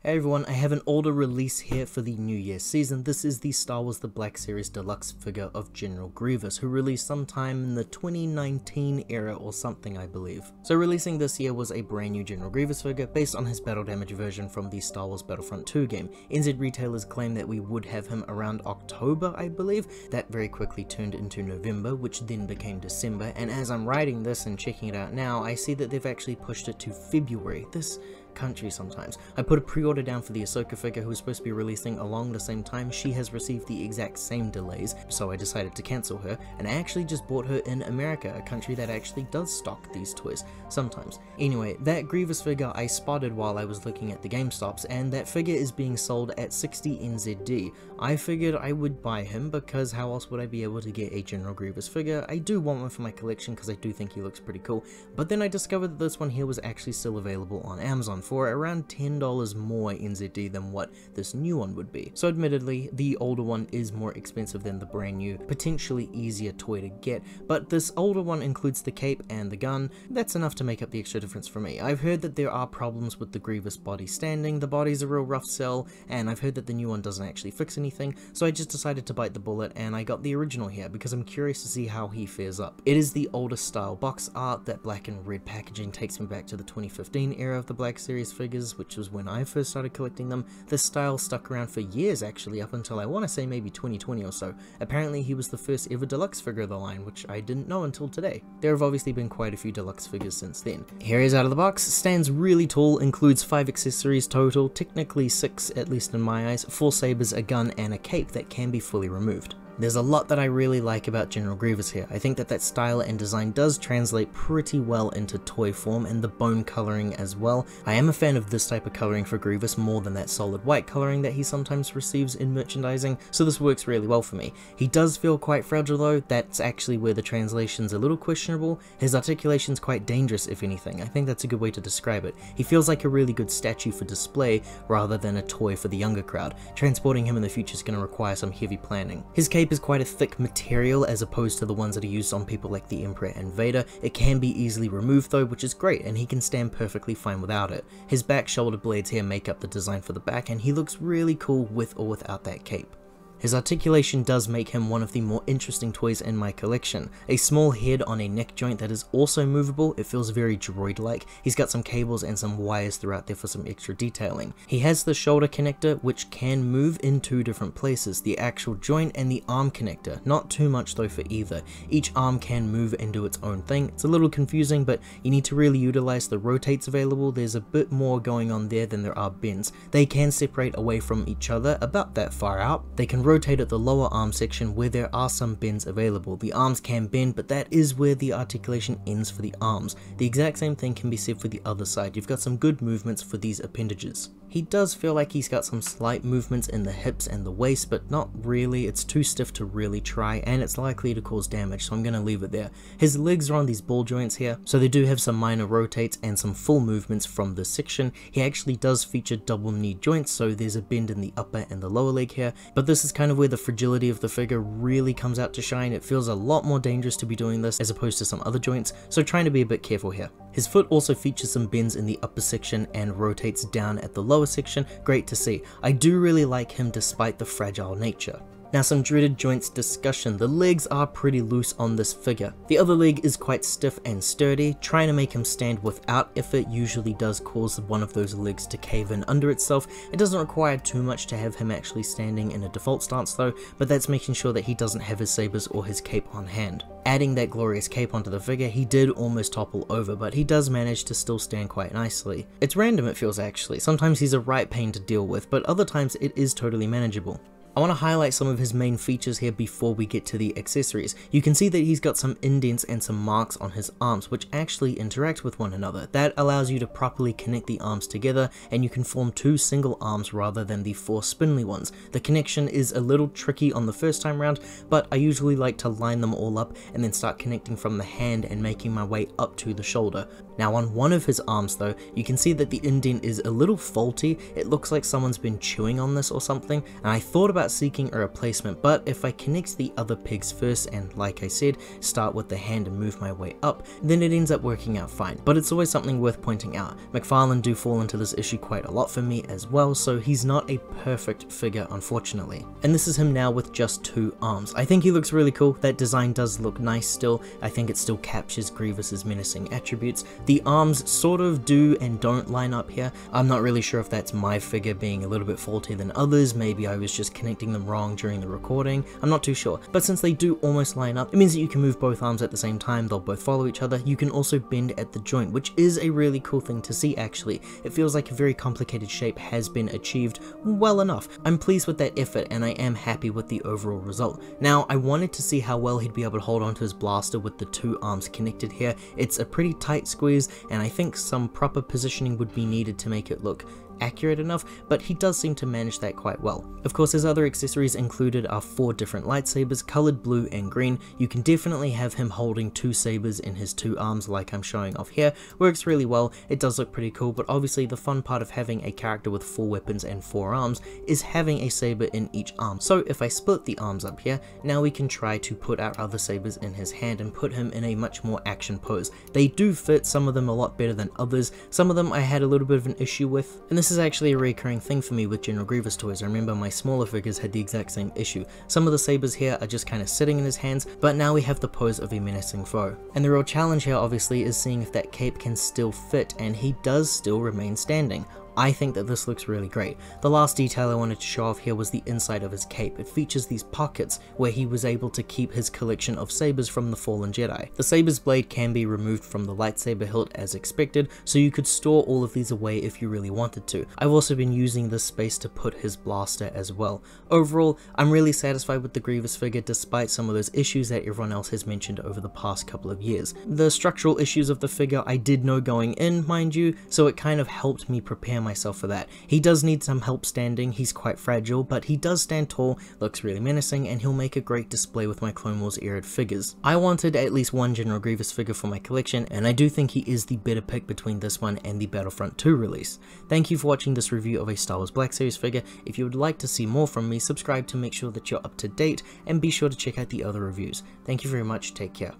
Hey everyone, I have an older release here for the New Year season. This is the Star Wars The Black Series Deluxe figure of General Grievous, who released sometime in the 2019 era or something, I believe. So releasing this year was a brand new General Grievous figure based on his battle damage version from the Star Wars Battlefront 2 game. NZ retailers claim that we would have him around October, I believe. That very quickly turned into November, which then became December, and as I'm writing this and checking it out now, I see that they've actually pushed it to February. This country sometimes. I put a pre-order down for the Ahsoka figure who was supposed to be releasing along the same time. She has received the exact same delays, so I decided to cancel her, and I actually just bought her in America, a country that actually does stock these toys sometimes. Anyway, that Grievous figure I spotted while I was looking at the GameStops, and that figure is being sold at 60 NZD. I figured I would buy him because how else would I be able to get a General Grievous figure? I do want one for my collection because I do think he looks pretty cool, but then I discovered that this one here was actually still available on Amazon for around $10 more NZD than what this new one would be. So admittedly, the older one is more expensive than the brand new, potentially easier toy to get, but this older one includes the cape and the gun. That's enough to make up the extra difference for me. I've heard that there are problems with the Grievous body standing, the body's a real rough sell, and I've heard that the new one doesn't actually fix anything, so I just decided to bite the bullet and I got the original here because I'm curious to see how he fares up. It is the older style box art. That black and red packaging takes me back to the 2015 era of the Black Series figures, which was when I first started collecting them. This style stuck around for years actually, up until I want to say maybe 2020 or so. Apparently he was the first ever deluxe figure of the line, which I didn't know until today. There have obviously been quite a few deluxe figures since then. Here he is out of the box, stands really tall, includes 5 accessories total, technically 6 at least in my eyes, 4 sabers, a gun, and a cape that can be fully removed. There's a lot that I really like about General Grievous here. I think that style and design does translate pretty well into toy form, and the bone coloring as well. I am a fan of this type of coloring for Grievous more than that solid white coloring that he sometimes receives in merchandising, so this works really well for me. He does feel quite fragile though. That's actually where the translation's a little questionable. His articulation's quite dangerous if anything. I think that's a good way to describe it. He feels like a really good statue for display rather than a toy for the younger crowd. Transporting him in the future is going to require some heavy planning. His cape is quite a thick material as opposed to the ones that are used on people like the Emperor and Vader. It can be easily removed though, which is great, and he can stand perfectly fine without it. His back shoulder blades here make up the design for the back, and he looks really cool with or without that cape. His articulation does make him one of the more interesting toys in my collection. A small head on a neck joint that is also movable. It feels very droid-like. He's got some cables and some wires throughout there for some extra detailing. He has the shoulder connector, which can move in 2 different places, the actual joint and the arm connector. Not too much though for either. Each arm can move and do its own thing. It's a little confusing, but you need to really utilize the rotates available. There's a bit more going on there than there are bends. They can separate away from each other about that far out. They can rotate at the lower arm section where there are some bends available. The arms can bend, but that is where the articulation ends for the arms. The exact same thing can be said for the other side. You've got some good movements for these appendages. He does feel like he's got some slight movements in the hips and the waist, but not really. It's too stiff to really try, and it's likely to cause damage, so I'm going to leave it there. His legs are on these ball joints here, so they do have some minor rotates and some full movements from this section. He actually does feature double knee joints, so there's a bend in the upper and the lower leg here, but this is kind of where the fragility of the figure really comes out to shine. It feels a lot more dangerous to be doing this as opposed to some other joints, so trying to be a bit careful here. His foot also features some bends in the upper section and rotates down at the lower section. Great to see. I do really like him despite the fragile nature. Now some dreaded joints discussion. The legs are pretty loose on this figure. The other leg is quite stiff and sturdy. Trying to make him stand without effort usually does cause one of those legs to cave in under itself. It doesn't require too much to have him actually standing in a default stance though, but that's making sure that he doesn't have his sabers or his cape on hand. Adding that glorious cape onto the figure, he did almost topple over, but he does manage to still stand quite nicely. It's random, it feels actually. Sometimes he's a right pain to deal with, but other times it is totally manageable. I want to highlight some of his main features here before we get to the accessories. You can see that he's got some indents and some marks on his arms which actually interact with one another. That allows you to properly connect the arms together, and you can form 2 single arms rather than the 4 spindly ones. The connection is a little tricky on the first time round, but I usually like to line them all up and then start connecting from the hand and making my way up to the shoulder. Now on one of his arms though, you can see that the indent is a little faulty. It looks like someone's been chewing on this or something, and I thought about about seeking a replacement, but if I connect the other pigs first and, like I said, start with the hand and move my way up, then it ends up working out fine. But it's always something worth pointing out. McFarlane do fall into this issue quite a lot for me as well, so he's not a perfect figure, unfortunately. And this is him now with just 2 arms. I think he looks really cool. That design does look nice still. I think it still captures Grievous's menacing attributes. The arms sort of do and don't line up here. I'm not really sure if that's my figure being a little bit faulty than others. Maybe I was just connecting them wrong during the recording. I'm not too sure. But since they do almost line up, it means that you can move both arms at the same time. They'll both follow each other. You can also bend at the joint, which is a really cool thing to see actually. It feels like a very complicated shape has been achieved well enough. I'm pleased with that effort and I am happy with the overall result. Now, I wanted to see how well he'd be able to hold onto his blaster with the 2 arms connected here. It's a pretty tight squeeze and I think some proper positioning would be needed to make it look accurate enough, but he does seem to manage that quite well. Of course, his other accessories included are 4 different lightsabers, colored blue and green. You can definitely have him holding 2 sabers in his 2 arms like I'm showing off here. Works really well. It does look pretty cool, but obviously the fun part of having a character with 4 weapons and 4 arms is having a saber in each arm. So if I split the arms up here, now we can try to put our other sabers in his hand and put him in a much more action pose. They do fit, some of them a lot better than others. Some of them I had a little bit of an issue with, and this is actually a recurring thing for me with General Grievous toys. I remember my smaller figures had the exact same issue. Some of the sabers here are just kind of sitting in his hands, but now we have the pose of a menacing foe. And the real challenge here obviously is seeing if that cape can still fit, and he does still remain standing. I think that this looks really great. The last detail I wanted to show off here was the inside of his cape. It features these pockets where he was able to keep his collection of sabers from the fallen Jedi. The saber's blade can be removed from the lightsaber hilt as expected, so you could store all of these away if you really wanted to. I've also been using this space to put his blaster as well. Overall, I'm really satisfied with the Grievous figure despite some of those issues that everyone else has mentioned over the past couple of years. The structural issues of the figure I did know going in, mind you, so it kind of helped me prepare myself for that. He does need some help standing, he's quite fragile, but he does stand tall, looks really menacing, and he'll make a great display with my Clone Wars era figures. I wanted at least one General Grievous figure for my collection, and I do think he is the better pick between this one and the Battlefront 2 release. Thank you for watching this review of a Star Wars Black Series figure. If you would like to see more from me, subscribe to make sure that you're up to date, and be sure to check out the other reviews. Thank you very much, take care.